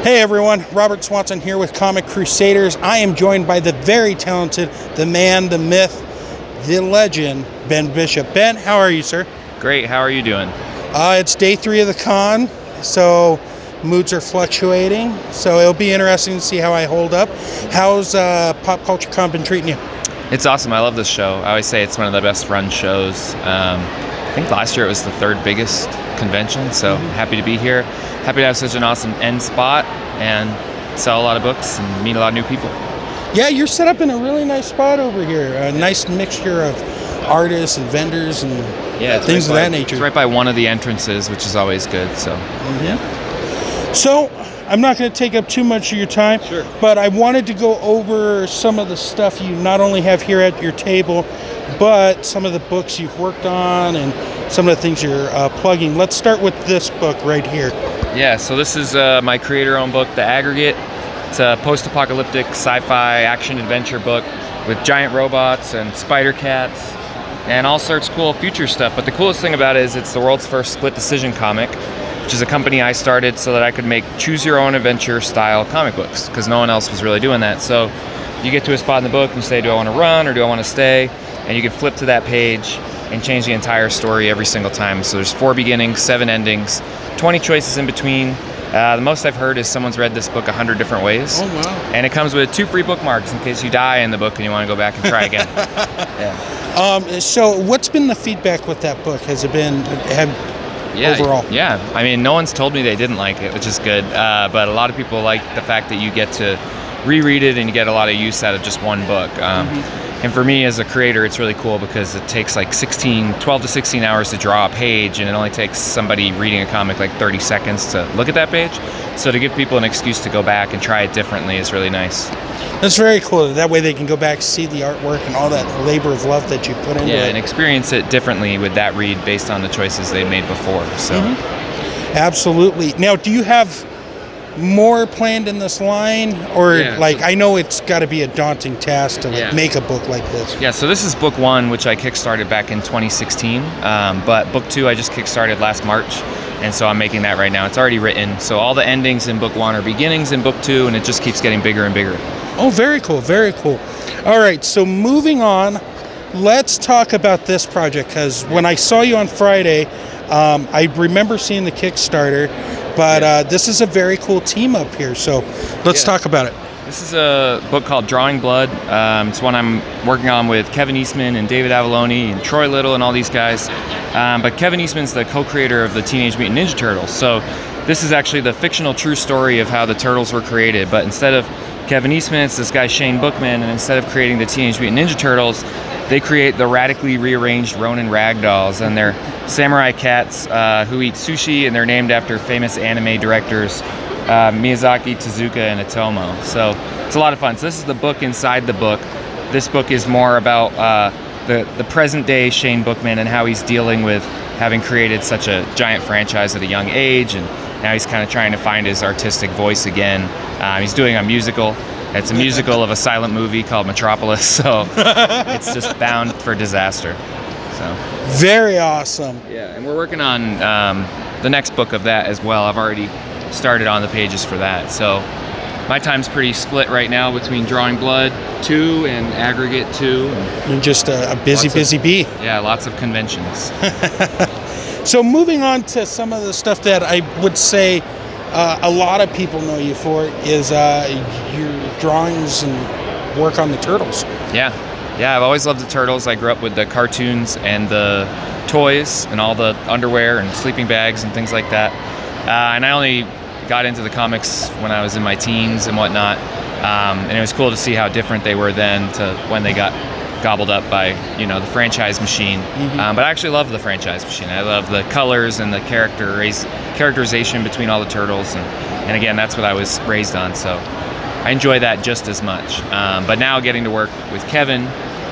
Hey everyone, Robert Swanson here with Comic Crusaders. I am joined by the very talented, the man, the myth, the legend, Ben Bishop. Ben, how are you, sir? Great, how are you doing? It's day 3 of the con, so moods are fluctuating, so it'll be interesting to see how I hold up. How's Pop Culture Con been treating you? It's awesome, I love this show. I always say it's one of the best run shows. I think last year it was the 3rd biggest convention, so happy to be here. Happy to have such an awesome end spot and sell a lot of books and meet a lot of new people. Yeah, you're set up in a really nice spot over here. A nice mixture of artists and vendors and things of that nature. It's right by one of the entrances, which is always good. So, So, I'm not going to take up too much of your time, but I wanted to go over some of the stuff you not only have here at your table, but some of the books you've worked on and some of the things you're plugging. Let's start with this book right here. Yeah, so this is my creator-owned book, The Aggregate. It's a post-apocalyptic sci-fi action-adventure book with giant robots and spider cats and all sorts of cool future stuff. But the coolest thing about it is it's the world's first split-decision comic, which is a company I started so that I could make choose-your-own-adventure style comic books, because no one else was really doing that. So you get to a spot in the book and you say, do I want to run or do I want to stay? And you can flip to that page and change the entire story every single time. So there's 4 beginnings, 7 endings, 20 choices in between. The most I've heard is someone's read this book 100 different ways. Oh, wow. And it comes with 2 free bookmarks in case you die in the book and you want to go back and try again. So what's been the feedback with that book? Has it been overall? Yeah, I mean, no one's told me they didn't like it, which is good. But a lot of people like the fact that you get to reread it and you get a lot of use out of just one book. And for me as a creator, it's really cool because it takes like 12 to 16 hours to draw a page, and it only takes somebody reading a comic like 30 seconds to look at that page. So to give people an excuse to go back and try it differently is really nice. That's very cool. That way they can go back, see the artwork and all that labor of love that you put into it. Yeah, and experience it differently with that read based on the choices they made before. So, Absolutely. Now, do you have more planned in this line, or I know it's got to be a daunting task to make a book like this? Yeah, so this is book 1, which I kickstarted back in 2016, but book 2 I just kickstarted last March, and so I'm making that right now. It's already written, so all the endings in book 1 are beginnings in book 2, and it just keeps getting bigger and bigger. Oh, very cool, very cool. All right, so moving on, let's talk about this project, because when I saw you on Friday, I remember seeing the Kickstarter, but this is a very cool team up here, so let's talk about it. This is a book called Drawing Blood. It's one I'm working on with Kevin Eastman and David Avalone and Troy Little and all these guys. But Kevin Eastman's the co-creator of the Teenage Mutant Ninja Turtles, so this is actually the fictional true story of how the Turtles were created, but instead of Kevin Eastman, it's this guy Shane Bookman, and instead of creating the Teenage Mutant Ninja Turtles, they create the radically rearranged Ronin ragdolls, and they're samurai cats who eat sushi, and they're named after famous anime directors Miyazaki, Tezuka, and Otomo. So it's a lot of fun. So this is the book inside the book. This book is more about the present day Shane Bookman and how he's dealing with having created such a giant franchise at a young age, and now he's kind of trying to find his artistic voice again. He's doing a musical. It's a musical of a silent movie called Metropolis, so it's just bound for disaster. So very awesome. Yeah, and we're working on the next book of that as well. I've already started on the pages for that. So my time's pretty split right now between Drawing Blood 2 and Aggregate 2. You're just a busy bee. Yeah, lots of conventions. So moving on to some of the stuff that I would say a lot of people know you for is your drawings and work on the Turtles. Yeah, I've always loved the Turtles. I grew up with the cartoons and the toys and all the underwear and sleeping bags and things like that. And I only got into the comics when I was in my teens and whatnot. And it was cool to see how different they were then to when they got gobbled up by the franchise machine. But I actually love the franchise machine. I love the colors and the characterization between all the turtles, and again, that's what I was raised on, so I enjoy that just as much. But now getting to work with Kevin,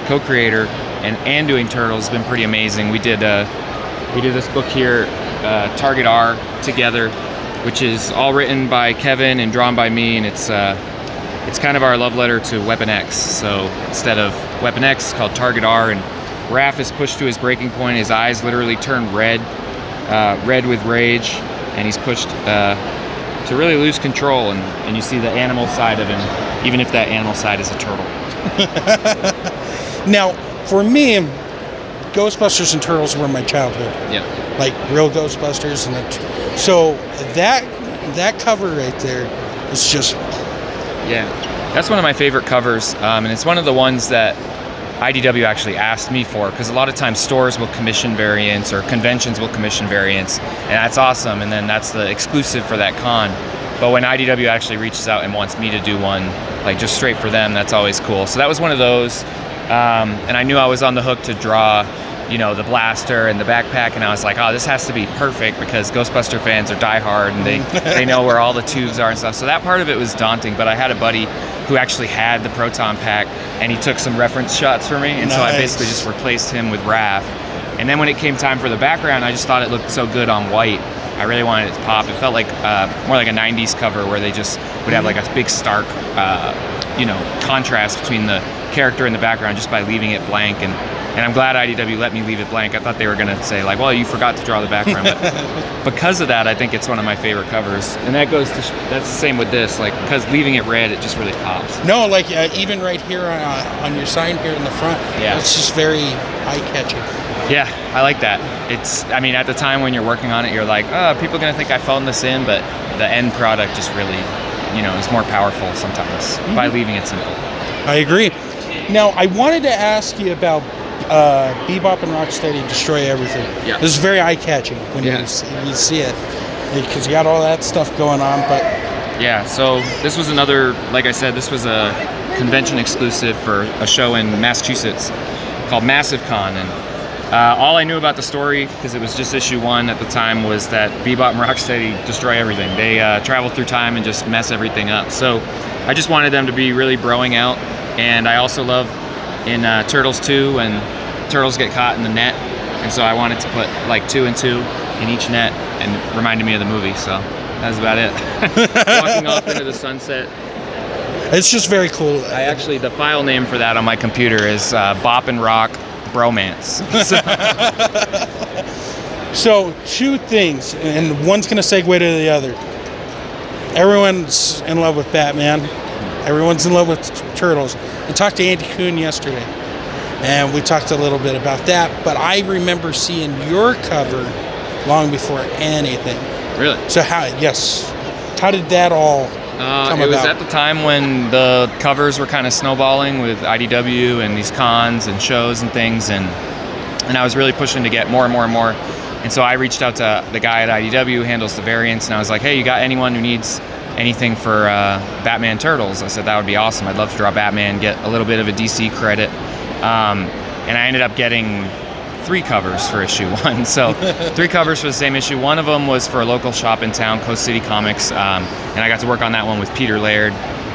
co-creator, and doing Turtles has been pretty amazing. We did this book here, Target R, together, which is all written by Kevin and drawn by me, and it's kind of our love letter to Weapon X. So instead of Weapon X, it's called Target R, and Raph is pushed to his breaking point. His eyes literally turn red with rage, and he's pushed to really lose control, and you see the animal side of him, even if that animal side is a turtle. Now, for me, Ghostbusters and Turtles were my childhood. Yeah. Like real Ghostbusters, so that cover right there is just. Yeah, that's one of my favorite covers, and it's one of the ones that IDW actually asked me for, because a lot of times stores will commission variants or conventions will commission variants, and that's awesome, and then that's the exclusive for that con. But when IDW actually reaches out and wants me to do one, like just straight for them, that's always cool. So that was one of those, and I knew I was on the hook to draw, the blaster and the backpack, and I was like, oh, this has to be perfect, because Ghostbuster fans are diehard, and they know where all the tubes are and stuff. So that part of it was daunting, but I had a buddy who actually had the Proton Pack, and he took some reference shots for me, and so I basically just replaced him with Raph. And then when it came time for the background, I just thought it looked so good on white. I really wanted it to pop. It felt like more like a 90s cover, where they just would have like a big stark contrast between the character and the background just by leaving it blank. And I'm glad IDW let me leave it blank. I thought they were going to say like, well, you forgot to draw the background. But because of that, I think it's one of my favorite covers. And that goes to that's the same with this. Like, because leaving it red, it just really pops. No, like even right here on your sign here in the front, it's just very eye-catching. Yeah, I like that. At the time when you're working on it, you're like, oh, people are going to think I phoned this in, but the end product just really, is more powerful sometimes by leaving it simple. I agree. Now, I wanted to ask you about Bebop and Rocksteady Destroy Everything. Yeah. This is very eye-catching when you see it, because you got all that stuff going on, but... Yeah, so this was another, like I said, this was a convention exclusive for a show in Massachusetts called Massive Con, and all I knew about the story, because it was just issue 1 at the time, was that Bebop and Rocksteady destroy everything. They travel through time and just mess everything up. So I just wanted them to be really broing out, and I also love in Turtles 2 when turtles get caught in the net, and so I wanted to put like 2 and 2 in each net, and it reminded me of the movie, so that's about it. Walking off into the sunset. It's just very cool. The file name for that on my computer is Bop and Rock Bromance. So 2 things, and one's going to segue to the other. Everyone's in love with Batman. Everyone's in love with Turtles. I talked to Andy Kuhn yesterday, and we talked a little bit about that, but I remember seeing your cover long before anything. Really? So how did that all come about? It was at the time when the covers were kind of snowballing with IDW and these cons and shows and things, and I was really pushing to get more and more and more. And so I reached out to the guy at IDW who handles the variants, and I was like, hey, you got anyone who needs anything for Batman Turtles? I said that would be awesome. I'd love to draw Batman, get a little bit of a DC credit. And I ended up getting 3 covers for issue 1. So 3 covers for the same issue. One of them was for a local shop in town, Coast City Comics, and I got to work on that one with Peter Laird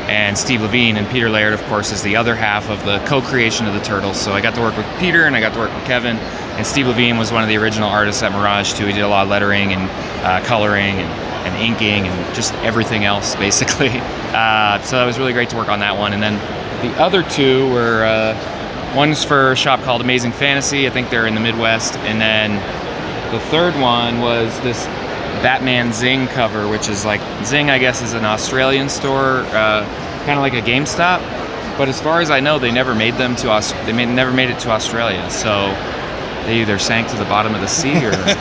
and Steve Levine. And Peter Laird, of course, is the other half of the co-creation of the Turtles. So I got to work with Peter, and I got to work with Kevin. And Steve Levine was one of the original artists at Mirage too. He did a lot of lettering and coloring and inking and just everything else, basically. So it was really great to work on that one. And then the other 2 were one's for a shop called Amazing Fantasy. I think they're in the Midwest. And then the third one was this Batman Zing cover, which is like, Zing, I guess, is an Australian store, kind of like a GameStop. But as far as I know, they never made them to never made it to Australia. So they either sank to the bottom of the sea, or I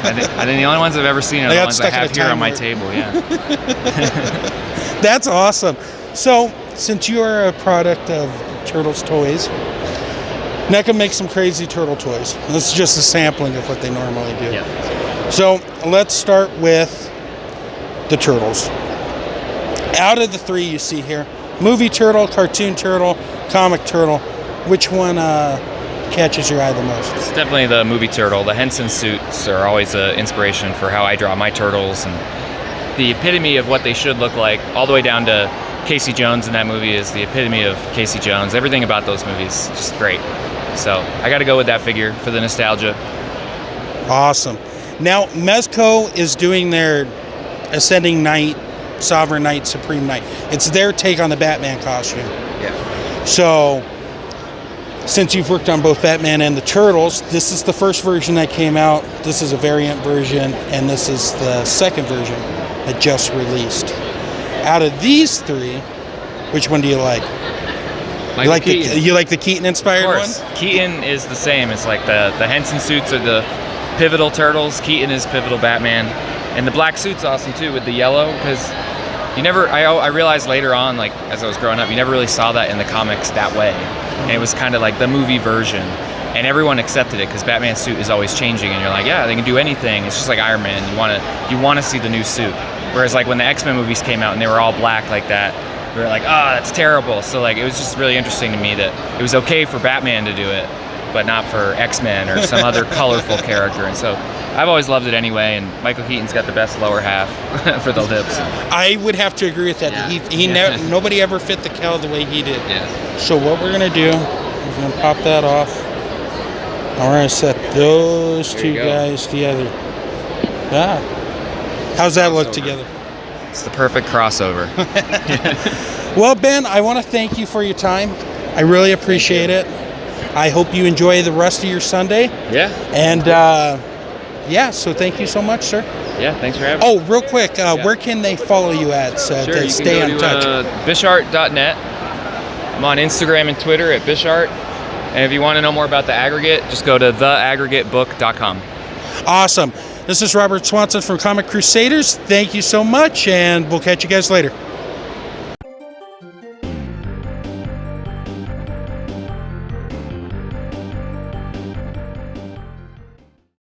think the only ones I've ever seen are the ones I have here on my table. Yeah. That's awesome. So since you are a product of Turtles Toys, NECA makes some crazy turtle toys. This is just a sampling of what they normally do. Yeah. So let's start with the Turtles. Out of the 3 you see here, movie turtle, cartoon turtle, comic turtle, which one catches your eye the most? It's definitely the movie turtle. The Henson suits are always an inspiration for how I draw my turtles, and the epitome of what they should look like, all the way down to Casey Jones in that movie is the epitome of Casey Jones. Everything about those movies is just great. So I got to go with that figure for the nostalgia. Awesome. Now, Mezco is doing their Ascending Knight, Sovereign Knight, Supreme Knight. It's their take on the Batman costume. Yeah. So, since you've worked on both Batman and the Turtles, this is the first version that came out. This is a variant version, and this is the second version that just released. Out of these three, which one do you like? You like the Keaton inspired one? Of course. Keaton is the same. It's like the Henson suits are the pivotal turtles. Keaton is pivotal Batman. And the black suit's awesome too with the yellow, because I realized later on, like as I was growing up, you never really saw that in the comics that way. And it was kind of like the movie version. And everyone accepted it because Batman's suit is always changing, and you're like, yeah, they can do anything. It's just like Iron Man. You want to see the new suit. Whereas like when the X-Men movies came out and they were all black like that, we were like, oh, that's terrible. So like it was just really interesting to me that it was okay for Batman to do it, but not for X-Men or some other colorful character. And so I've always loved it anyway. And Michael Keaton's got the best lower half for the lips. I would have to agree with that. Yeah. Nobody ever fit the cowl the way he did. Yeah. So what we're gonna do, we're gonna pop that off. And we're gonna set those two guys together. Yeah. How's that look together? It's the perfect crossover. Well, Ben, I want to thank you for your time. I really appreciate it. I hope you enjoy the rest of your Sunday. Yeah. And so thank you so much, sir. Yeah, thanks for having me. Oh, real quick, where can they follow you at to stay in touch? Bishart.net. I'm on Instagram and Twitter at Bishart. And if you want to know more about the aggregate, just go to theaggregatebook.com. Awesome. This is Robert Swanson from Comic Crusaders. Thank you so much, and we'll catch you guys later.